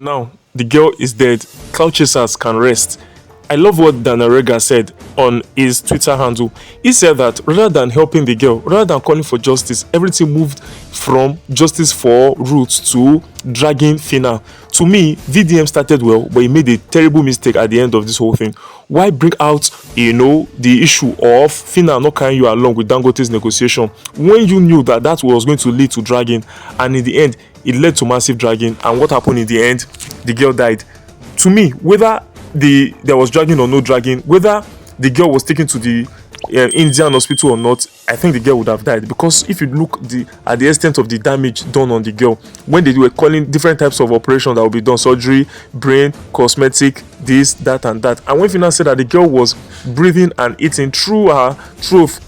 Now, the girl is dead. Cloud chasers can rest. I love what Danarega said on his Twitter handle. He said that rather than helping the girl, rather than calling for justice, everything moved from justice for Ruth to dragging Phyna. To me, VDM started well, but he made a terrible mistake at the end of this whole thing. Why bring out, the issue of Phyna not carrying you along with Dangote's negotiation when you knew that that was going to lead to dragging, and in the end, it led to massive dragging. And what happened in the end? The girl died. To me, whether there was dragging or no dragging, whether the girl was taken to the Indian hospital or not, I think the girl would have died. Because if you look at the extent of the damage done on the girl, when they were calling different types of operations that will be done, surgery, brain, cosmetic, this, that, and that, and when Phyna said that the girl was breathing and eating through her throat,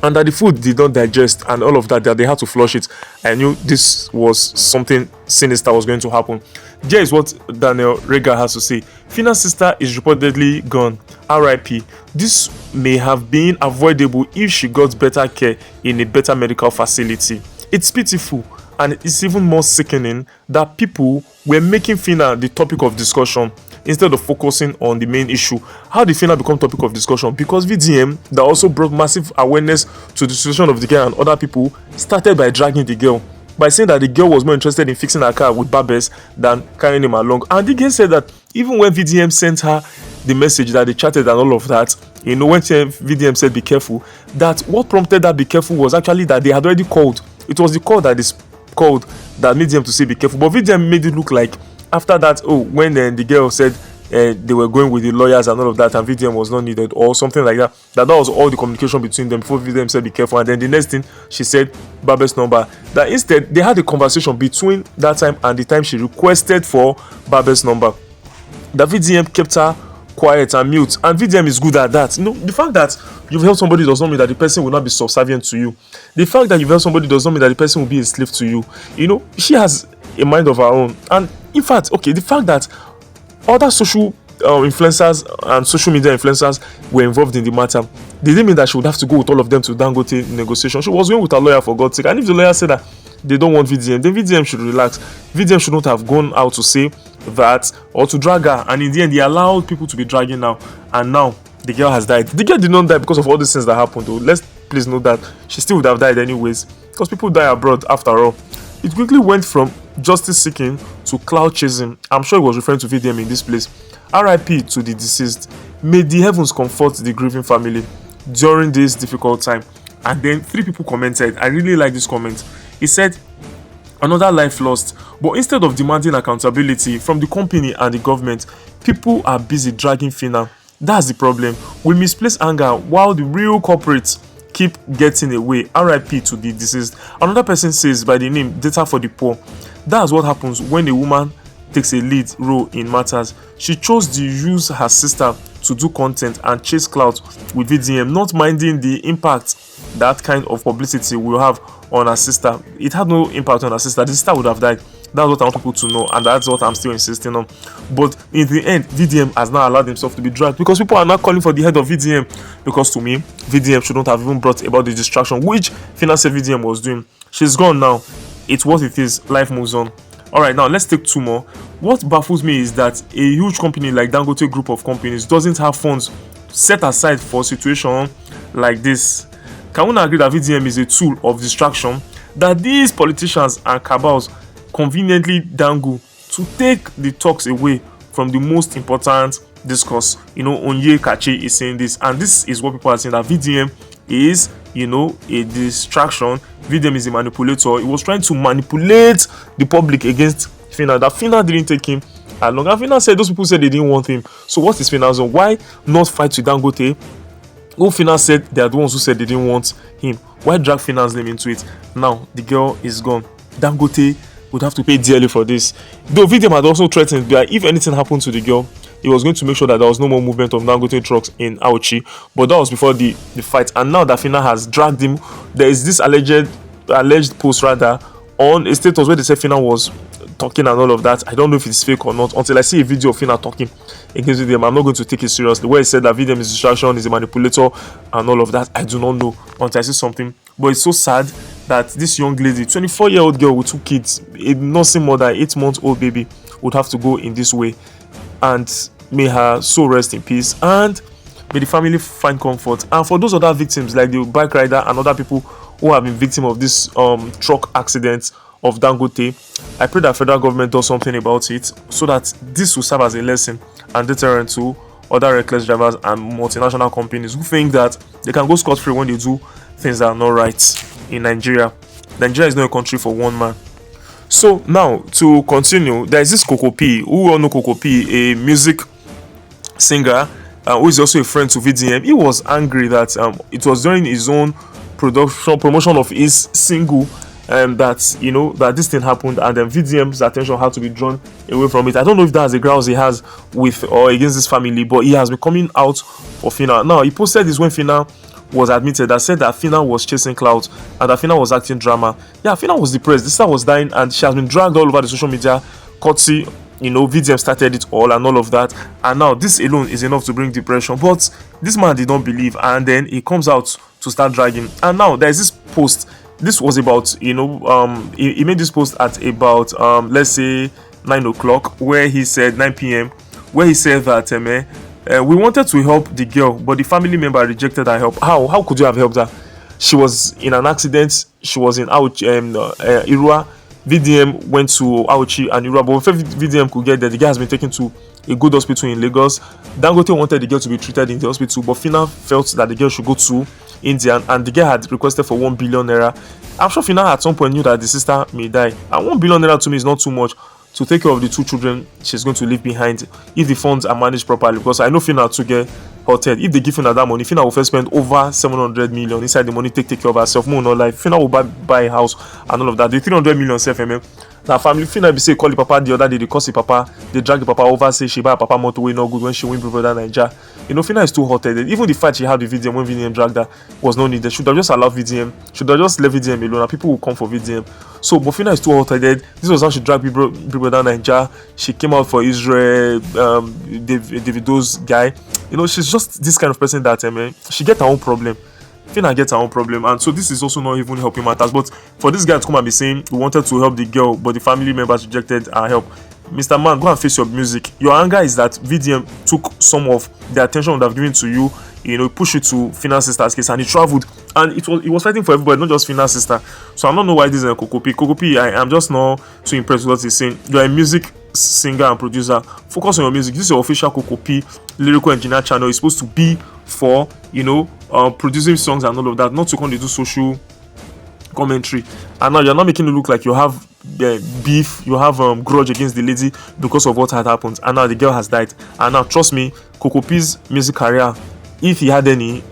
and that the food did not digest and all of that they had to flush it, I knew this was something sinister was going to happen. Here is what Daniel Rega has to say. Phyna's sister is reportedly gone. RIP. This may have been avoidable if she got better care in a better medical facility. It's pitiful, and it's even more sickening that people were making Phyna the topic of discussion instead of focusing on the main issue. How did Phyna become topic of discussion? Because VDM, that also brought massive awareness to the situation of the girl and other people, started by dragging the girl, by saying that the girl was more interested in fixing her car with Babes than carrying him along. And the girl said that even when VDM sent her the message that they chatted and all of that, when VDM said be careful, that what prompted that be careful was actually that they had already called. It was the call that is called that made them to say be careful. But VDM made it look like after that, when the girl said they were going with the lawyers and all of that, and VDM was not needed or something like that, that was all the communication between them before VDM said be careful. And then the next thing she said, Babes number, that instead they had a conversation between that time and the time she requested for Babes number. The VDM kept her quiet and mute, and VDM is good at that. The fact that you've helped somebody does not mean that the person will not be subservient to you. The fact that you've helped somebody does not mean that the person will be a slave to you. She has a mind of her own. And in fact, the fact that other social influencers and social media influencers were involved in the matter, they didn't mean that she would have to go with all of them to Dangote negotiation. She was going with her lawyer, for God's sake. And if the lawyer said that they don't want VDM, then VDM should relax. VDM should not have gone out to say that or to drag her. And in the end, they allowed people to be dragging now. And now the girl has died. The girl did not die because of all these things that happened, though. Let's please note that she still would have died anyways, because people die abroad after all. It quickly went from justice seeking to cloud chasing. I'm sure he was referring to VDM in this place. RIP to the deceased. May the heavens comfort the grieving family during this difficult time. And then 3 people commented. I really like this comment. He said, another life lost, but instead of demanding accountability from the company and the government, people are busy dragging Phyna. That's the problem. We misplace anger while the real corporates keep getting away. RIP to the deceased. Another person says by the name Data for the Poor. That's what happens when a woman takes a lead role in matters. She chose to use her sister to do content and chase clout with VDM, not minding the impact that kind of publicity will have on her sister. It had no impact on her sister. The sister would have died. That's what I want people to know, and that's what I'm still insisting on. But in the end, VDM has now allowed himself to be dragged because people are now calling for the head of VDM. Because to me, VDM shouldn't have even brought about the distraction which Phyna said VDM was doing. She's gone now. It's what it is. Life moves on. Alright, now let's take 2 more. What baffles me is that a huge company like Dangote group of companies doesn't have funds set aside for a situation like this. Can we not agree that VDM is a tool of distraction that these politicians and cabals conveniently dangle to take the talks away from the most important discourse? Onye Kache is saying this, and this is what people are saying, that VDM is a distraction. VDM is a manipulator. He was trying to manipulate the public against Phyna, that Phyna didn't take him along. And Phyna said those people said they didn't want him. So what is Phyna's own? Why not fight with Dangote? Who Phyna said they are the ones who said they didn't want him. Why drag Phyna's name into it? Now the girl is gone. Dangote would have to pay dearly for this. Though VDM had also threatened that if anything happened to the girl, he was going to make sure that there was no more movement of Dangote trucks in Auchi. But that was before the fight. And now that Phyna has dragged him, there is this alleged post rather on a status where they said Phyna was talking and all of that. I don't know if it's fake or not until I see a video of Phyna talking against VDM. I'm not going to take it seriously. Where he said that VDM is a distraction, is a manipulator and all of that, I do not know until I see something. But it's so sad that this young lady, 24-year-old girl with 2 kids, a nursing mother, 8-month-old baby, would have to go in this way. And may her soul rest in peace, and may the family find comfort. And for those other victims, like the bike rider and other people who have been victim of this truck accident of Dangote, I pray that federal government does something about it, so that this will serve as a lesson and deterrent to other reckless drivers and multinational companies who think that they can go scot-free when they do things that are not right in Nigeria. Nigeria is not a country for one man. So now, to continue, there is this Coco P, who all know Coco P, a music singer, who is also a friend to VDM. He was angry that it was during his own promotion of his single that, you know, that this thing happened, and then VDM's attention had to be drawn away from it. I don't know if that's the grounds he has with or against this family, but he has been coming out for Phyna. Now, he posted this when Phyna was admitted, that said that Phyna was chasing clout and that Phyna was acting drama. Yeah, Phyna was depressed. This sister was dying, and she has been dragged all over the social media, courtesy, you know, VDM started it all and all of that. And now this alone is enough to bring depression. But this man did not believe, and then he comes out to start dragging. And now there's this post. This was about, you know, he made this post at about let's say 9 o'clock, where he said 9 p.m. where he said that we wanted to help the girl, but the family member rejected our help. How could you have helped her? She was in an accident. She was in Irua. VDM went to Auchi and Irua, but before VDM could get there, the girl has been taken to a good hospital in Lagos. Dangote wanted the girl to be treated in the hospital, but Phyna felt that the girl should go to India, and the girl had requested for 1 billion naira. I'm sure Phyna at some point knew that the sister may die, and 1 billion naira to me is not too much to take care of the 2 children she's going to leave behind if the funds are managed properly. Because I know Phyna to get hotel. If they give Phyna that money, Phyna will first spend over 700 million inside the money, take care of herself, more no life. Phyna will buy a house and all of that. The 300 million self now family Phyna be say call the papa the other day, they cause the papa, they drag the papa over, say she buy a papa motorway no good when she win Big Brother Naija. You know, Phyna is too hot-headed. Even the fight she had with VDM when VDM dragged her was no needed. Should have just allowed VDM, should have just left VDM alone, and people will come for VDM. So, but Phyna is too hot-headed. This was how she dragged Big Brother Naija. She came out for Israel, Davido's guy. You know, she's just this kind of person that she get her own problem. Phyna gets her own problem, and so this is also not even helping matters. But for this guy to come and be saying we wanted to help the girl, but the family members rejected our help, Mr. Man, go and face your music. Your anger is that VDM took some of the attention would have given to you, you know, push it to Phyna's sister's case, and he traveled, and he was fighting for everybody, not just Phyna's sister. So I don't know why this is a Coco P. Coco P, I am just not too impressed with what he's saying. You're a music singer and producer. Focus on your music. This is your official Coco P lyrical engineer channel. It's supposed to be for, you know, producing songs and all of that, not to come to do social commentary. And now you're not making it look like you have beef, you have grudge against the lady because of what had happened, and now the girl has died. And now trust me, Coco P's music career, if he had any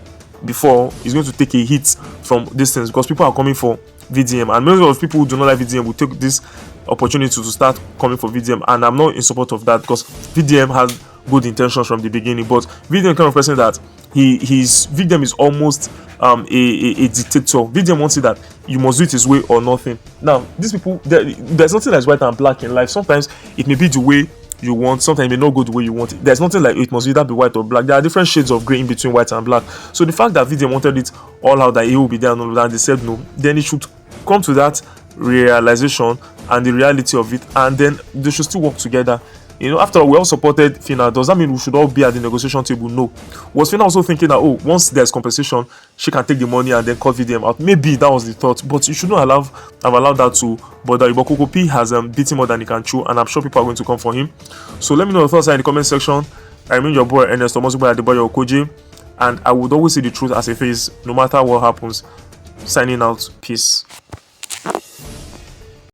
before, is going to take a hit from these things, because people are coming for VDM, and many of people who do not like VDM will take this opportunity to start coming for VDM, and I'm not in support of that, because VDM has good intentions from the beginning. But VDM kind of person that his VDM is almost a dictator. VDM wants it that you must do it his way or nothing. Now these people, there's nothing that's white and black in life. Sometimes it may be the way you want, sometimes it may not go the way you want it. There's nothing like it must either be white or black. There are different shades of grey in between white and black. So the fact that VDM wanted it all out, that he will be there and all of that, and they said no, then it should come to that realization and the reality of it, and then they should still work together. You know, after all, we all supported Phyna. Does that mean we should all be at the negotiation table? No. Was Phyna also thinking that, oh, once there's compensation, she can take the money and then cut VDM out? Maybe that was the thought, but you should not have allowed that to bother you. But Coco P has beaten more than he can chew, and I'm sure people are going to come for him. So let me know your thoughts in the comment section. I remain your boy Ernest Omozubo Adebayo Okoje, and I would always say the truth as it is, no matter what happens. Signing out. Peace.